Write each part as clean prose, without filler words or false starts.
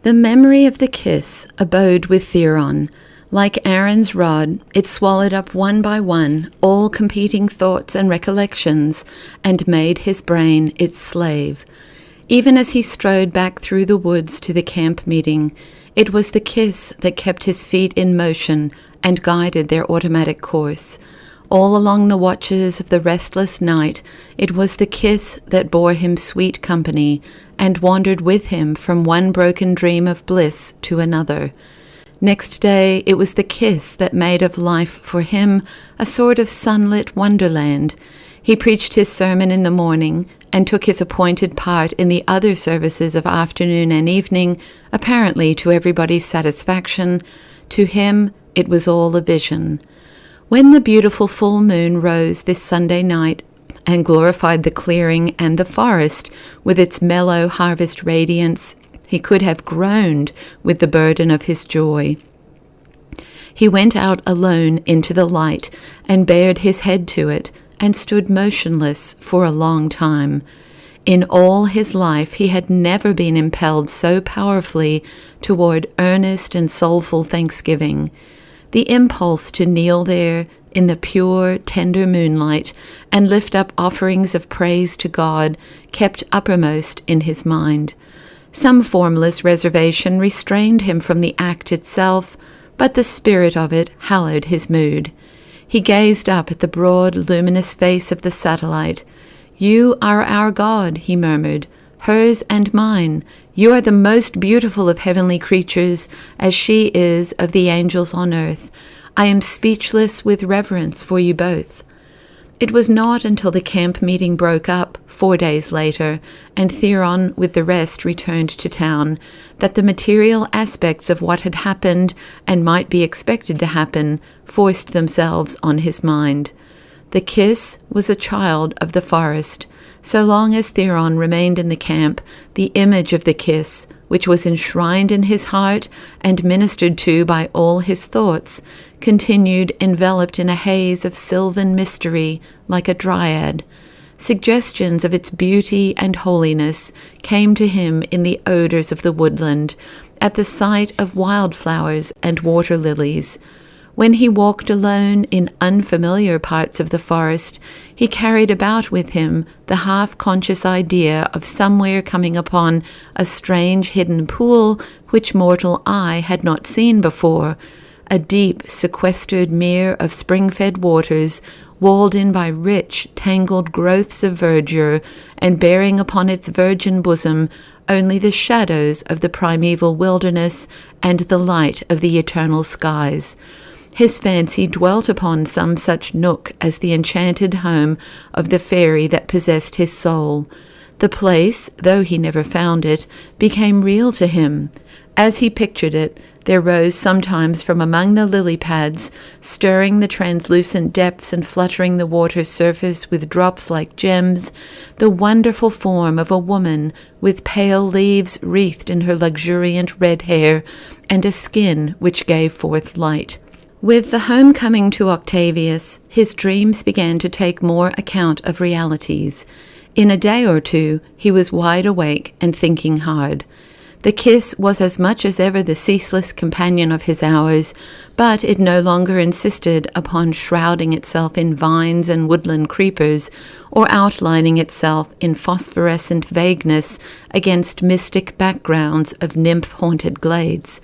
The memory of the kiss abode with Theron. Like Aaron's rod, it swallowed up one by one all competing thoughts and recollections, and made his brain its slave. Even as he strode back through the woods to the camp meeting, it was the kiss that kept his feet in motion and guided their automatic course. All along the watches of the restless night, it was the kiss that bore him sweet company and wandered with him from one broken dream of bliss to another. Next day, it was the kiss that made of life for him a sort of sunlit wonderland. He preached his sermon in the morning and took his appointed part in the other services of afternoon and evening, apparently to everybody's satisfaction. To him, it was all a vision. When the beautiful full moon rose this Sunday night and glorified the clearing and the forest with its mellow harvest radiance, he could have groaned with the burden of his joy. He went out alone into the light and bared his head to it and stood motionless for a long time. In all his life he had never been impelled so powerfully toward earnest and soulful thanksgiving. The impulse to kneel there in the pure, tender moonlight and lift up offerings of praise to God kept uppermost in his mind. Some formless reservation restrained him from the act itself, but the spirit of it hallowed his mood. He gazed up at the broad, luminous face of the satellite. "You are our God," he murmured, "hers and mine. You are the most beautiful of heavenly creatures, as she is of the angels on earth. I am speechless with reverence for you both." It was not until the camp meeting broke up 4 days later, and Theron with the rest returned to town, that the material aspects of what had happened and might be expected to happen forced themselves on his mind. The kiss was a child of the forest. So long as Theron remained in the camp, the image of the kiss, which was enshrined in his heart and ministered to by all his thoughts, continued enveloped in a haze of sylvan mystery like a dryad. Suggestions of its beauty and holiness came to him in the odors of the woodland, at the sight of wildflowers and water lilies. When he walked alone in unfamiliar parts of the forest, he carried about with him the half-conscious idea of somewhere coming upon a strange hidden pool which mortal eye had not seen before, a deep, sequestered mere of spring-fed waters, walled in by rich, tangled growths of verdure, and bearing upon its virgin bosom only the shadows of the primeval wilderness and the light of the eternal skies. His fancy dwelt upon some such nook as the enchanted home of the fairy that possessed his soul. The place, though he never found it, became real to him. As he pictured it, there rose sometimes from among the lily pads, stirring the translucent depths and fluttering the water's surface with drops like gems, the wonderful form of a woman with pale leaves wreathed in her luxuriant red hair and a skin which gave forth light. With the homecoming to Octavius, his dreams began to take more account of realities. In a day or two, he was wide awake and thinking hard. The kiss was as much as ever the ceaseless companion of his hours, but it no longer insisted upon shrouding itself in vines and woodland creepers, or outlining itself in phosphorescent vagueness against mystic backgrounds of nymph-haunted glades.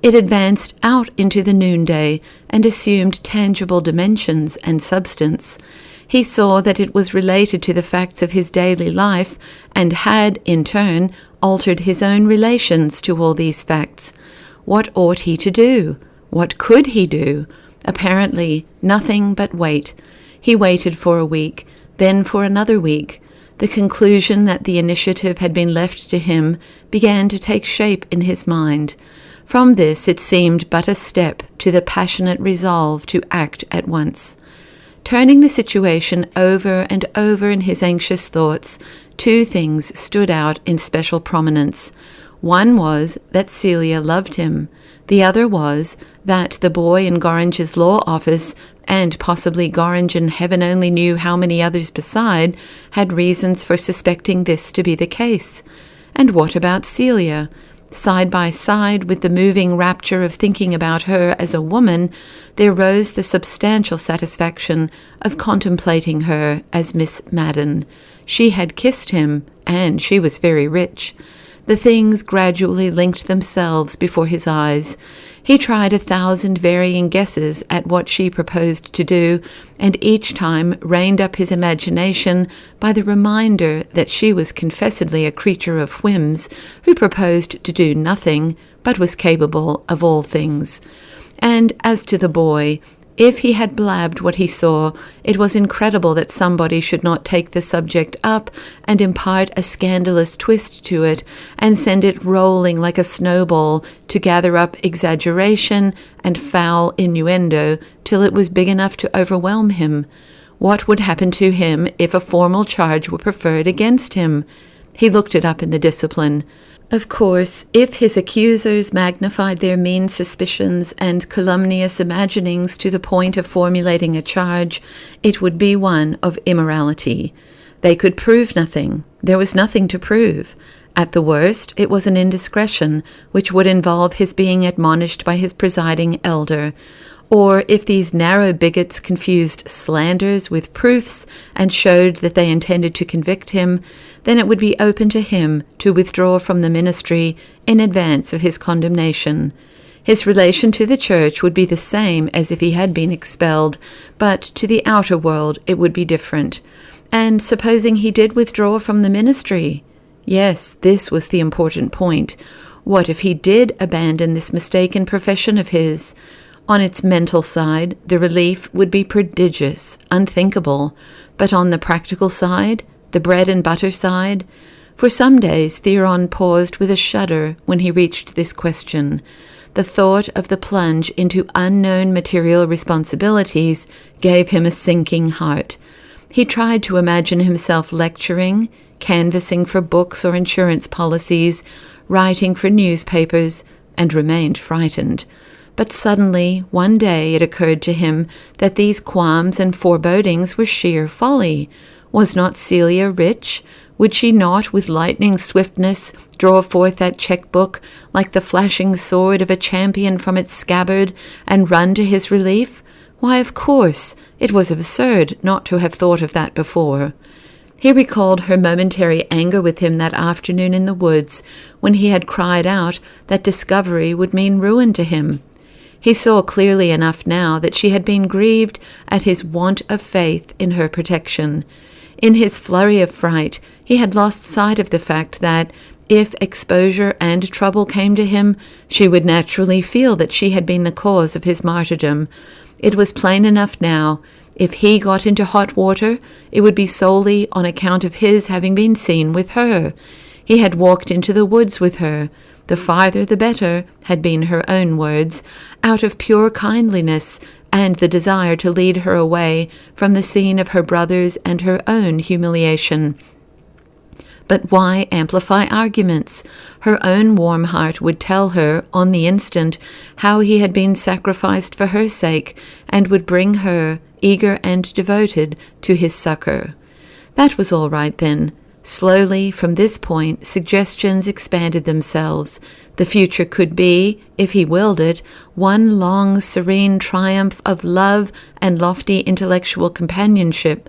It advanced out into the noonday and assumed tangible dimensions and substance. He saw that it was related to the facts of his daily life and had, in turn, altered his own relations to all these facts. What ought he to do? What could he do? Apparently, nothing but wait. He waited for a week, then for another week. The conclusion that the initiative had been left to him began to take shape in his mind. From this it seemed but a step to the passionate resolve to act at once. Turning the situation over and over in his anxious thoughts, two things stood out in special prominence. One was that Celia loved him. The other was that the boy in Gorringe's law office, and possibly Gorringe and heaven only knew how many others beside, had reasons for suspecting this to be the case. And what about Celia? side by side with the moving rapture of thinking about her as a woman, there rose the substantial satisfaction of contemplating her as Miss Madden. She had kissed him, and she was very rich. The things gradually linked themselves before his eyes. He tried 1,000 varying guesses at what she proposed to do, and each time reined up his imagination by the reminder that she was confessedly a creature of whims, who proposed to do nothing, but was capable of all things. And as to the boy, if he had blabbed what he saw, it was incredible that somebody should not take the subject up and impart a scandalous twist to it and send it rolling like a snowball to gather up exaggeration and foul innuendo till it was big enough to overwhelm him. What would happen to him if a formal charge were preferred against him? He looked it up in the discipline. Of course, if his accusers magnified their mean suspicions and calumnious imaginings to the point of formulating a charge, it would be one of immorality. They could prove nothing. There was nothing to prove. At the worst, it was an indiscretion, which would involve his being admonished by his presiding elder. Or if these narrow bigots confused slanders with proofs and showed that they intended to convict him, then it would be open to him to withdraw from the ministry in advance of his condemnation. His relation to the church would be the same as if he had been expelled, but to the outer world it would be different. And supposing he did withdraw from the ministry? Yes, this was the important point. What if he did abandon this mistaken profession of his? On its mental side, the relief would be prodigious, unthinkable. But on the practical side, the bread and butter side? For some days Theron paused with a shudder when he reached this question. The thought of the plunge into unknown material responsibilities gave him a sinking heart. He tried to imagine himself lecturing, canvassing for books or insurance policies, writing for newspapers, and remained frightened. But suddenly, one day, it occurred to him that these qualms and forebodings were sheer folly. Was not Celia rich? Would she not, with lightning swiftness, draw forth that cheque-book like the flashing sword of a champion from its scabbard and run to his relief? Why, of course, it was absurd not to have thought of that before. He recalled her momentary anger with him that afternoon in the woods, when he had cried out that discovery would mean ruin to him. He saw clearly enough now that she had been grieved at his want of faith in her protection. In his flurry of fright, he had lost sight of the fact that, if exposure and trouble came to him, she would naturally feel that she had been the cause of his martyrdom. It was plain enough now. If he got into hot water, it would be solely on account of his having been seen with her. He had walked into the woods with her. The farther the better, had been her own words, out of pure kindliness and the desire to lead her away from the scene of her brother's and her own humiliation. But why amplify arguments? Her own warm heart would tell her, on the instant, how he had been sacrificed for her sake, and would bring her, eager and devoted, to his succor. That was all right then. Slowly, from this point, suggestions expanded themselves. The future could be, if he willed it, one long, serene triumph of love and lofty intellectual companionship,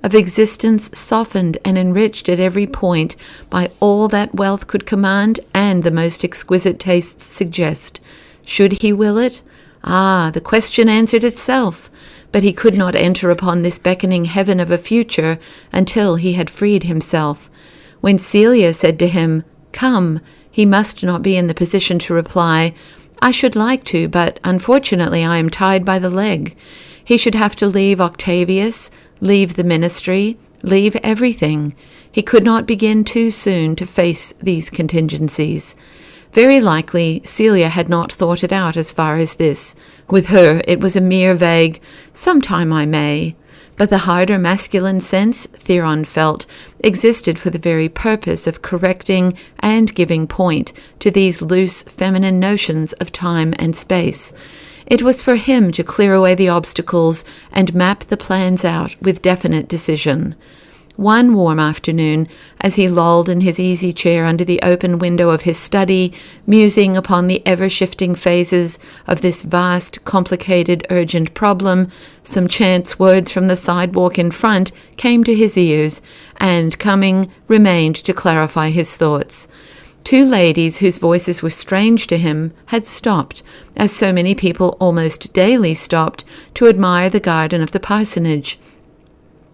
of existence softened and enriched at every point by all that wealth could command and the most exquisite tastes suggest. Should he will it? Ah, the question answered itself. But he could not enter upon this beckoning heaven of a future until he had freed himself. When Celia said to him, "Come," he must not be in the position to reply, "I should like to, but unfortunately I am tied by the leg." He should have to leave Octavius, leave the ministry, leave everything. He could not begin too soon to face these contingencies. Very likely Celia had not thought it out as far as this. With her it was a mere vague, "sometime I may." But the harder masculine sense, Theron felt, existed for the very purpose of correcting and giving point to these loose feminine notions of time and space. It was for him to clear away the obstacles and map the plans out with definite decision. One warm afternoon, as he lolled in his easy chair under the open window of his study, musing upon the ever-shifting phases of this vast, complicated, urgent problem, some chance words from the sidewalk in front came to his ears, and, coming, remained to clarify his thoughts. Two ladies whose voices were strange to him had stopped, as so many people almost daily stopped, to admire the garden of the parsonage.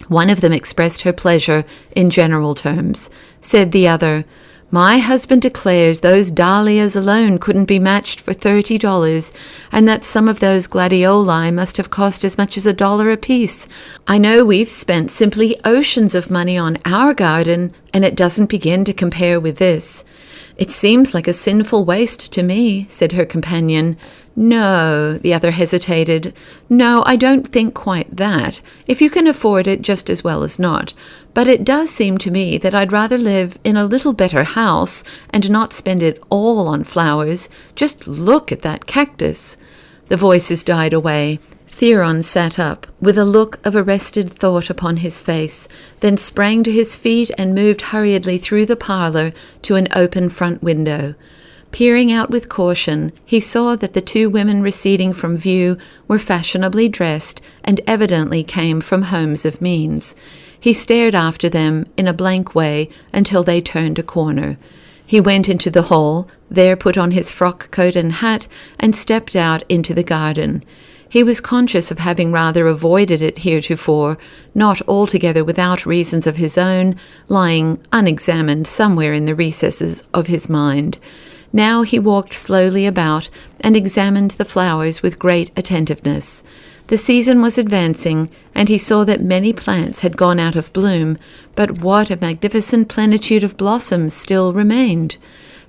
One of them expressed her pleasure in general terms. Said the other, "My husband declares those dahlias alone couldn't be matched for $30, and that some of those gladioli must have cost as much as $1 apiece. I know we've spent simply oceans of money on our garden, and it doesn't begin to compare with this." "It seems like a sinful waste to me," said her companion. "No," the other hesitated. "No, I don't think quite that. If you can afford it, just as well as not. But it does seem to me that I'd rather live in a little better house and not spend it all on flowers. Just look at that cactus." The voices died away. Theron sat up, with a look of arrested thought upon his face, then sprang to his feet and moved hurriedly through the parlour to an open front window. Peering out with caution, he saw that the two women receding from view were fashionably dressed and evidently came from homes of means. He stared after them in a blank way until they turned a corner. He went into the hall, there put on his frock coat and hat, and stepped out into the garden. He was conscious of having rather avoided it heretofore, not altogether without reasons of his own, lying unexamined somewhere in the recesses of his mind. Now he walked slowly about and examined the flowers with great attentiveness. The season was advancing, and he saw that many plants had gone out of bloom, but what a magnificent plenitude of blossoms still remained.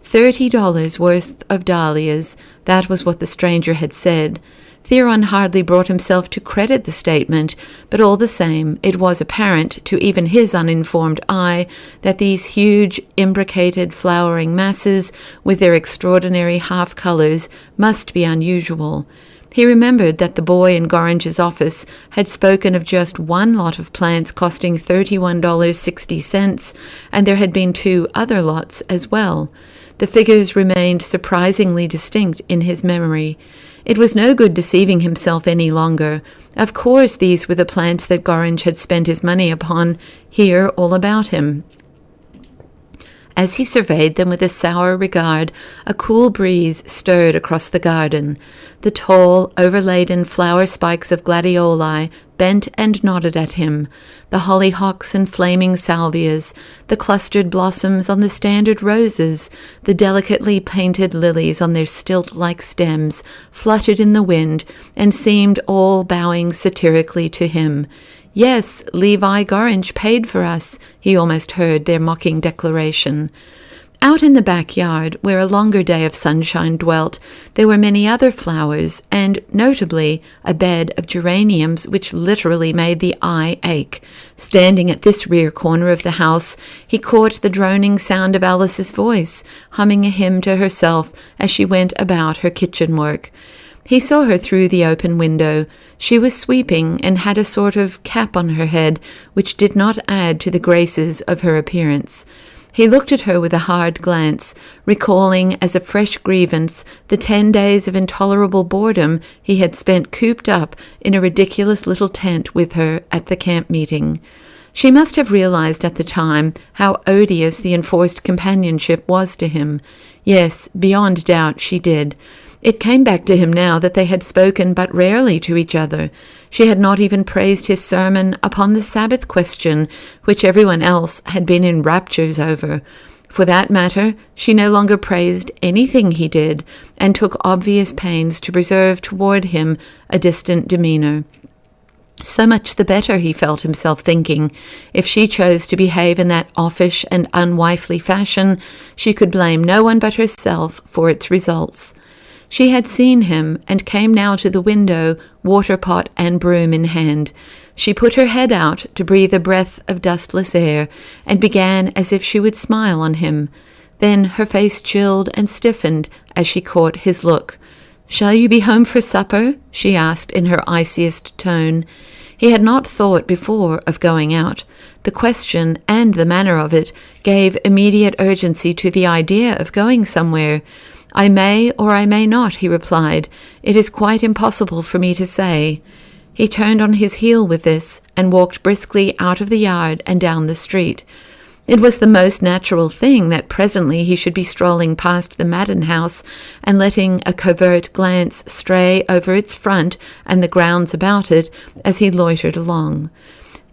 $30 worth of dahlias, that was what the stranger had said. Theron hardly brought himself to credit the statement, but all the same it was apparent to even his uninformed eye that these huge, imbricated, flowering masses, with their extraordinary half-colours, must be unusual. He remembered that the boy in Gorringe's office had spoken of just one lot of plants costing $31.60, and there had been 2 other lots as well. The figures remained surprisingly distinct in his memory. It was no good deceiving himself any longer. Of course these were the plants that Gorringe had spent his money upon, here all about him. As he surveyed them with a sour regard, a cool breeze stirred across the garden. The tall, overladen flower spikes of gladioli bent and nodded at him, the hollyhocks and flaming salvias, the clustered blossoms on the standard roses, the delicately painted lilies on their stilt-like stems, fluttered in the wind and seemed all bowing satirically to him. "Yes, Levi Gorringe paid for us," he almost heard their mocking declaration. Out in the backyard, where a longer day of sunshine dwelt, there were many other flowers, and, notably, a bed of geraniums which literally made the eye ache. Standing at this rear corner of the house, he caught the droning sound of Alice's voice, humming a hymn to herself as she went about her kitchen work. He saw her through the open window. She was sweeping and had a sort of cap on her head, which did not add to the graces of her appearance. He looked at her with a hard glance, recalling as a fresh grievance the 10 days of intolerable boredom he had spent cooped up in a ridiculous little tent with her at the camp meeting. She must have realized at the time how odious the enforced companionship was to him. Yes, beyond doubt she did. It came back to him now that they had spoken but rarely to each other. She had not even praised his sermon upon the Sabbath question, which everyone else had been in raptures over. For that matter, she no longer praised anything he did, and took obvious pains to preserve toward him a distant demeanour. So much the better, he felt himself thinking. If she chose to behave in that offish and unwifely fashion, she could blame no one but herself for its results. She had seen him, and came now to the window, water-pot and broom in hand. She put her head out to breathe a breath of dustless air, and began as if she would smile on him. Then her face chilled and stiffened as she caught his look. "Shall you be home for supper?" she asked in her iciest tone. He had not thought before of going out. The question and the manner of it gave immediate urgency to the idea of going somewhere. "I may or I may not," he replied. "It is quite impossible for me to say." He turned on his heel with this and walked briskly out of the yard and down the street. It was the most natural thing that presently he should be strolling past the Madden house and letting a covert glance stray over its front and the grounds about it as he loitered along.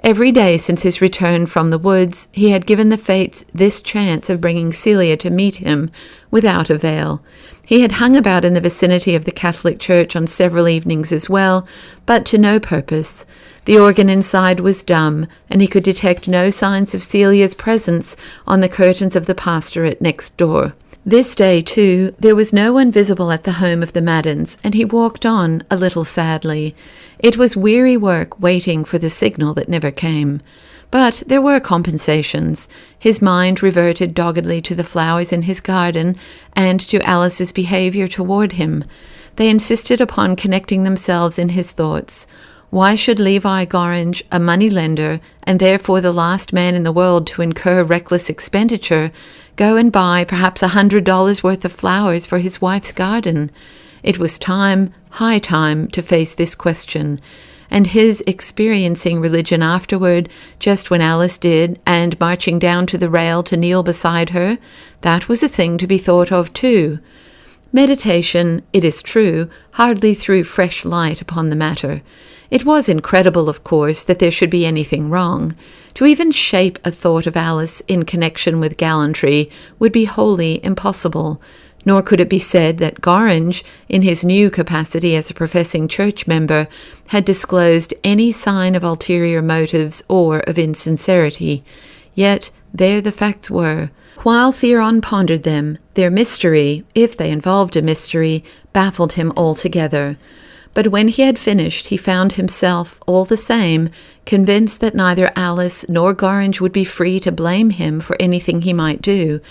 Every day since his return from the woods, he had given the fates this chance of bringing Celia to meet him, without avail. He had hung about in the vicinity of the Catholic Church on several evenings as well, but to no purpose. The organ inside was dumb, and he could detect no signs of Celia's presence on the curtains of the pastorate next door. This day, too, there was no one visible at the home of the Maddens, and he walked on a little sadly. It was weary work waiting for the signal that never came. But there were compensations. His mind reverted doggedly to the flowers in his garden and to Alice's behaviour toward him. They insisted upon connecting themselves in his thoughts. Why should Levi Gorringe, a money-lender, and therefore the last man in the world to incur reckless expenditure, go and buy perhaps $100 worth of flowers for his wife's garden? It was time, high time, to face this question. And his experiencing religion afterward, just when Alice did, and marching down to the rail to kneel beside her, that was a thing to be thought of too. Meditation, it is true, hardly threw fresh light upon the matter. It was incredible, of course, that there should be anything wrong. To even shape a thought of Alice in connection with gallantry would be wholly impossible. Nor could it be said that Gorringe, in his new capacity as a professing church member, had disclosed any sign of ulterior motives or of insincerity. Yet there the facts were. While Theron pondered them, their mystery, if they involved a mystery, baffled him altogether. But when he had finished, he found himself, all the same, convinced that neither Alice nor Gorringe would be free to blame him for anything he might do.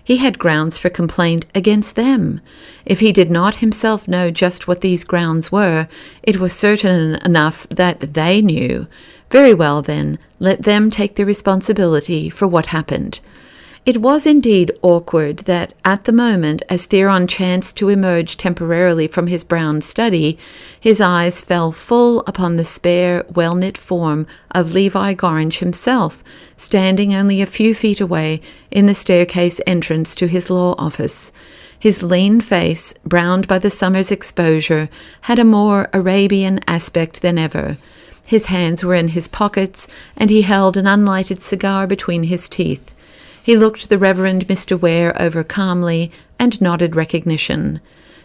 He had grounds for complaint against them. If he did not himself know just what these grounds were, it was certain enough that they knew. Very well, then, let them take the responsibility for what happened. It was indeed awkward that, at the moment, as Theron chanced to emerge temporarily from his brown study, his eyes fell full upon the spare, well-knit form of Levi Gorringe himself, standing only a few feet away in the staircase entrance to his law office. His lean face, browned by the summer's exposure, had a more Arabian aspect than ever. His hands were in his pockets, and he held an unlighted cigar between his teeth. He looked the Reverend Mr. Ware over calmly and nodded recognition.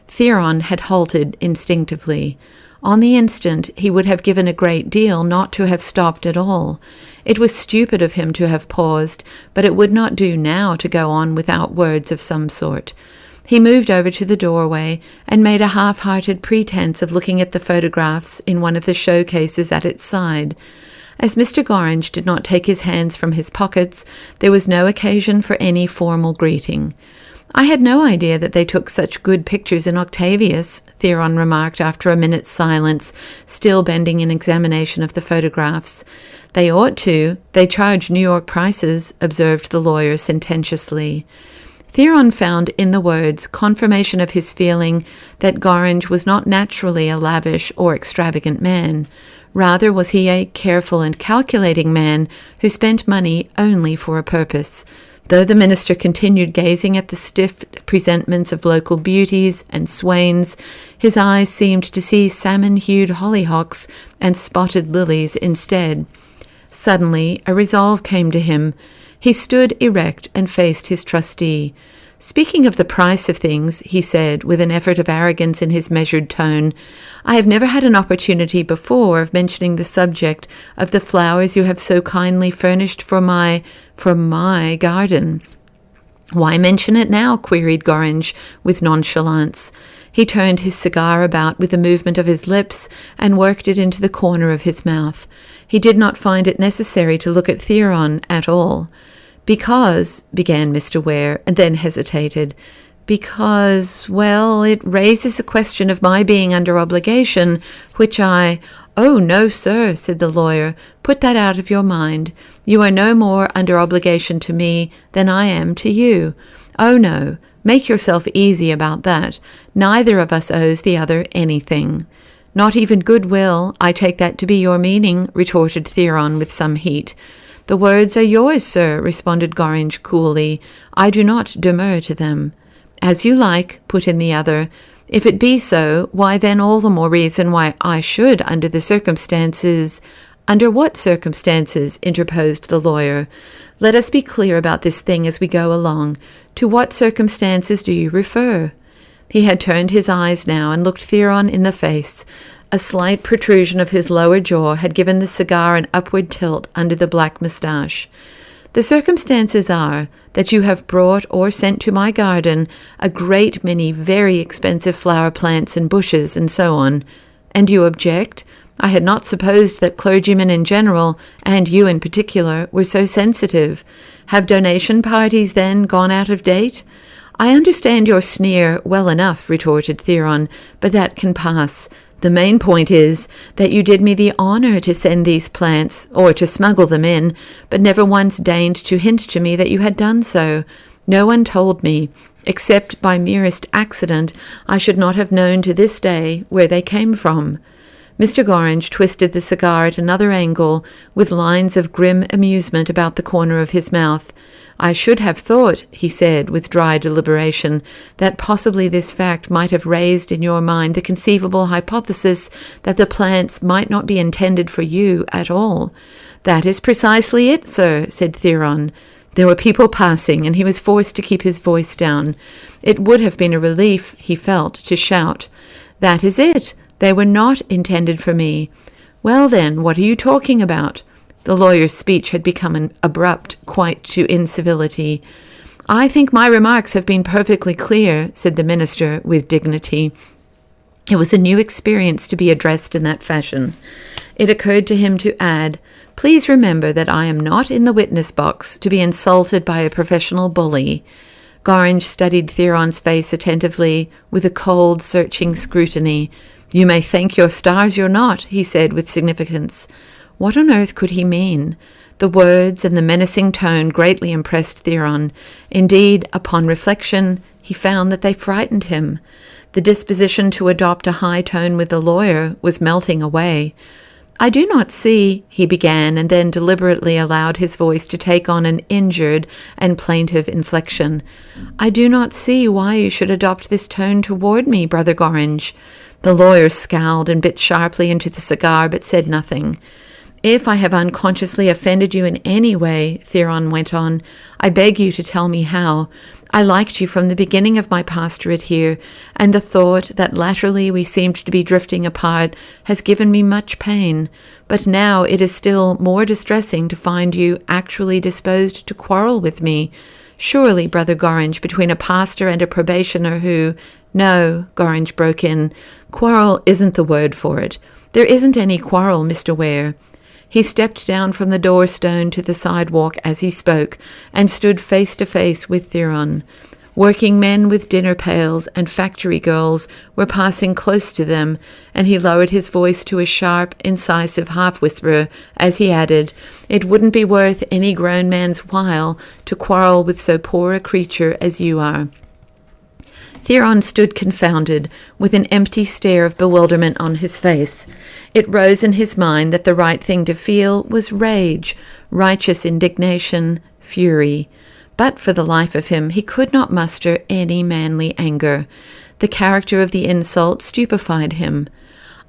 Theron had halted instinctively. On the instant, he would have given a great deal not to have stopped at all. It was stupid of him to have paused, but it would not do now to go on without words of some sort. He moved over to the doorway and made a half-hearted pretense of looking at the photographs in one of the showcases at its side. As Mr. Gorringe did not take his hands from his pockets, there was no occasion for any formal greeting. "I had no idea that they took such good pictures in Octavius," Theron remarked after a minute's silence, still bending in examination of the photographs. "They ought to. They charge New York prices," observed the lawyer sententiously. Theron found in the words confirmation of his feeling that Gorringe was not naturally a lavish or extravagant man. Rather was he a careful and calculating man who spent money only for a purpose. Though the minister continued gazing at the stiff presentments of local beauties and swains, his eyes seemed to see salmon-hued hollyhocks and spotted lilies instead. Suddenly a resolve came to him. He stood erect and faced his trustee. "Speaking of the price of things," he said, with an effort of arrogance in his measured tone, "I have never had an opportunity before of mentioning the subject of the flowers you have so kindly furnished for my garden." "Why mention it now?" queried Gorringe, with nonchalance. He turned his cigar about with a movement of his lips and worked it into the corner of his mouth. He did not find it necessary to look at Theron at all. "Because," began Mr. Ware, and then hesitated. "Because, well, it raises a question of my being under obligation, which I—" "Oh, no, sir," said the lawyer. "Put that out of your mind. You are no more under obligation to me than I am to you. Oh, no, make yourself easy about that. Neither of us owes the other anything." "Not even goodwill, I take that to be your meaning," retorted Theron with some heat. "The words are yours, sir," responded Gorringe coolly. "I do not demur to them." "As you like," put in the other. "If it be so, why then all the more reason why I should, under the circumstances—" "Under what circumstances?" interposed the lawyer. "Let us be clear about this thing as we go along. To what circumstances do you refer?" He had turned his eyes now and looked Theron in the face. A slight protrusion of his lower jaw had given the cigar an upward tilt under the black moustache. "The circumstances are that you have brought or sent to my garden a great many very expensive flower plants and bushes and so on. And you object? I had not supposed that clergymen in general, and you in particular, were so sensitive. Have donation parties then gone out of date?" "I understand your sneer well enough," retorted Theron, "but that can pass. The main point is that you did me the honour to send these plants, or to smuggle them in, but never once deigned to hint to me that you had done so. No one told me. Except by merest accident, I should not have known to this day where they came from." Mr. Gorringe twisted the cigar at another angle, with lines of grim amusement about the corner of his mouth. "I should have thought," he said with dry deliberation, "that possibly this fact might have raised in your mind the conceivable hypothesis that the plants might not be intended for you at all." "That is precisely it, sir," said Theron. There were people passing, and he was forced to keep his voice down. It would have been a relief, he felt, to shout. "That is it. They were not intended for me." "Well, then, what are you talking about?" The lawyer's speech had become abrupt, quite to incivility. "I think my remarks have been perfectly clear," said the minister with dignity. It was a new experience to be addressed in that fashion. It occurred to him to add, "Please remember that I am not in the witness box to be insulted by a professional bully." Gorringe studied Theron's face attentively, with a cold, searching scrutiny. "You may thank your stars you're not," he said with significance. What on earth could he mean? The words and the menacing tone greatly impressed Theron. Indeed, upon reflection, he found that they frightened him. The disposition to adopt a high tone with the lawyer was melting away. "I do not see," he began, and then deliberately allowed his voice to take on an injured and plaintive inflection. "I do not see why you should adopt this tone toward me, Brother Gorringe." The lawyer scowled and bit sharply into the cigar, but said nothing. "If I have unconsciously offended you in any way," Theron went on, "I beg you to tell me how. I liked you from the beginning of my pastorate here, and the thought that latterly we seemed to be drifting apart has given me much pain. But now it is still more distressing to find you actually disposed to quarrel with me. Surely, Brother Gorringe, between a pastor and a probationer who—" "No," Gorringe broke in, "quarrel isn't the word for it. There isn't any quarrel, Mr. Ware." He stepped down from the door-stone to the sidewalk as he spoke, and stood face to face with Theron. Working men with dinner pails and factory girls were passing close to them, and he lowered his voice to a sharp, incisive half-whisper as he added, "It wouldn't be worth any grown man's while to quarrel with so poor a creature as you are." Theron stood confounded, with an empty stare of bewilderment on his face. It rose in his mind that the right thing to feel was rage, righteous indignation, fury. But for the life of him, he could not muster any manly anger. The character of the insult stupefied him.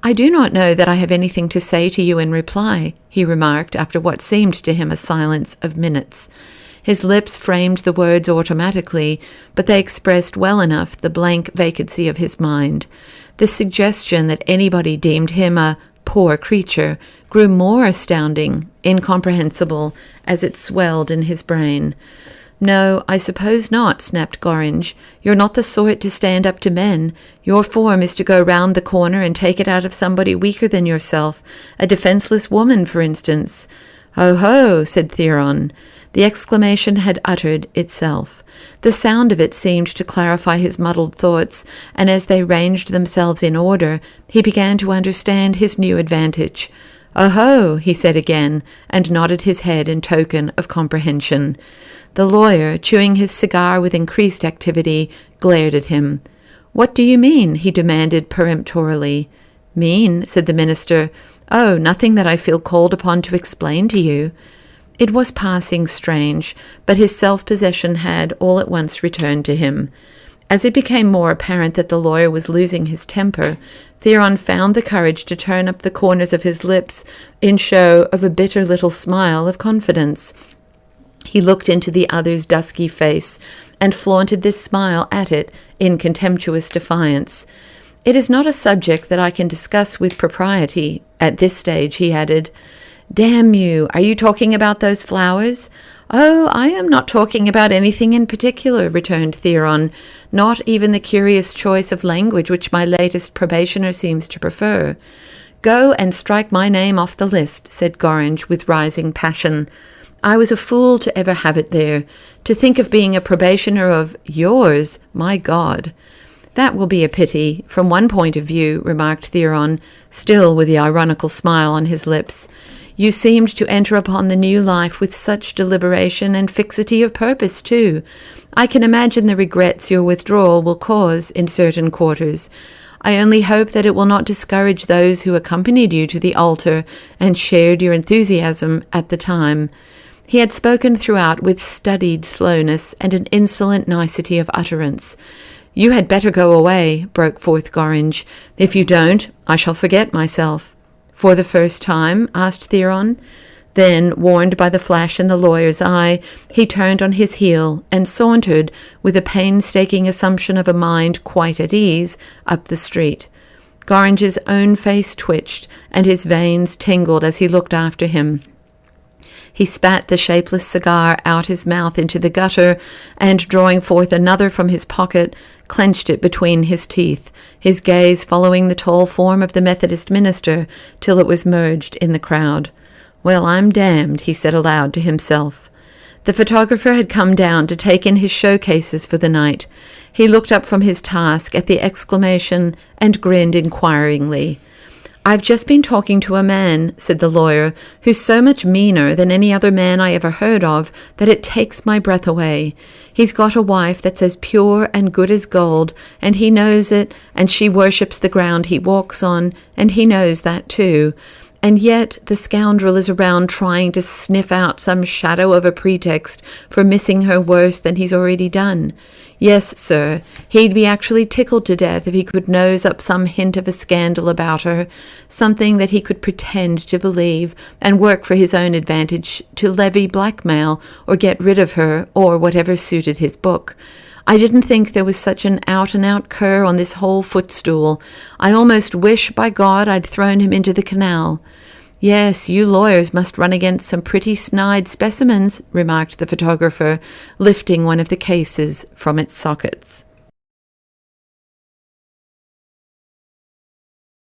"I do not know that I have anything to say to you in reply," he remarked after what seemed to him a silence of minutes. His lips framed the words automatically, but they expressed well enough the blank vacancy of his mind. The suggestion that anybody deemed him a poor creature grew more astounding, incomprehensible, as it swelled in his brain. "No, I suppose not," snapped Gorringe. "You're not the sort to stand up to men. Your form is to go round the corner and take it out of somebody weaker than yourself, a defenceless woman, for instance." "Oh-ho," said Theron. The exclamation had uttered itself. The sound of it seemed to clarify his muddled thoughts, and as they ranged themselves in order, he began to understand his new advantage. "Oh-ho," he said again, and nodded his head in token of comprehension. The lawyer, chewing his cigar with increased activity, glared at him. "What do you mean?" he demanded peremptorily. "Mean?" said the minister. "Oh, nothing that I feel called upon to explain to you." It was passing strange, but his self-possession had all at once returned to him. As it became more apparent that the lawyer was losing his temper, Theron found the courage to turn up the corners of his lips in show of a bitter little smile of confidence. He looked into the other's dusky face and flaunted this smile at it in contemptuous defiance. "It is not a subject that I can discuss with propriety at this stage," he added. "Damn you, are you talking about those flowers?" "Oh, I am not talking about anything in particular," returned Theron, "not even the curious choice of language which my latest probationer seems to prefer." "Go and strike my name off the list," said Gorringe with rising passion. "I was a fool to ever have it there. To think of being a probationer of yours, my God." "That will be a pity, from one point of view," remarked Theron, still with the ironical smile on his lips. "You seemed to enter upon the new life with such deliberation and fixity of purpose, too. I can imagine the regrets your withdrawal will cause in certain quarters. I only hope that it will not discourage those who accompanied you to the altar and shared your enthusiasm at the time." He had spoken throughout with studied slowness and an insolent nicety of utterance. "You had better go away," broke forth Gorringe. "If you don't, I shall forget myself." "For the first time?" asked Theron. Then, warned by the flash in the lawyer's eye, he turned on his heel and sauntered, with a painstaking assumption of a mind quite at ease, up the street. Gorringe's own face twitched, and his veins tingled as he looked after him. He spat the shapeless cigar out his mouth into the gutter, and drawing forth another from his pocket, clenched it between his teeth, his gaze following the tall form of the Methodist minister till it was merged in the crowd. "Well, I'm damned," he said aloud to himself. The photographer had come down to take in his showcases for the night. He looked up from his task at the exclamation and grinned inquiringly. "I've just been talking to a man," said the lawyer, "who's so much meaner than any other man I ever heard of that it takes my breath away. He's got a wife that's as pure and good as gold, and he knows it, and she worships the ground he walks on, and he knows that too. And yet the scoundrel is around trying to sniff out some shadow of a pretext for missing her worse than he's already done. Yes, sir, he'd be actually tickled to death if he could nose up some hint of a scandal about her, something that he could pretend to believe and work for his own advantage to levy blackmail or get rid of her or whatever suited his book. I didn't think there was such an out-and-out cur on this whole footstool. I almost wish, by God, I'd thrown him into the canal." "Yes, you lawyers must run against some pretty snide specimens," remarked the photographer, lifting one of the cases from its sockets.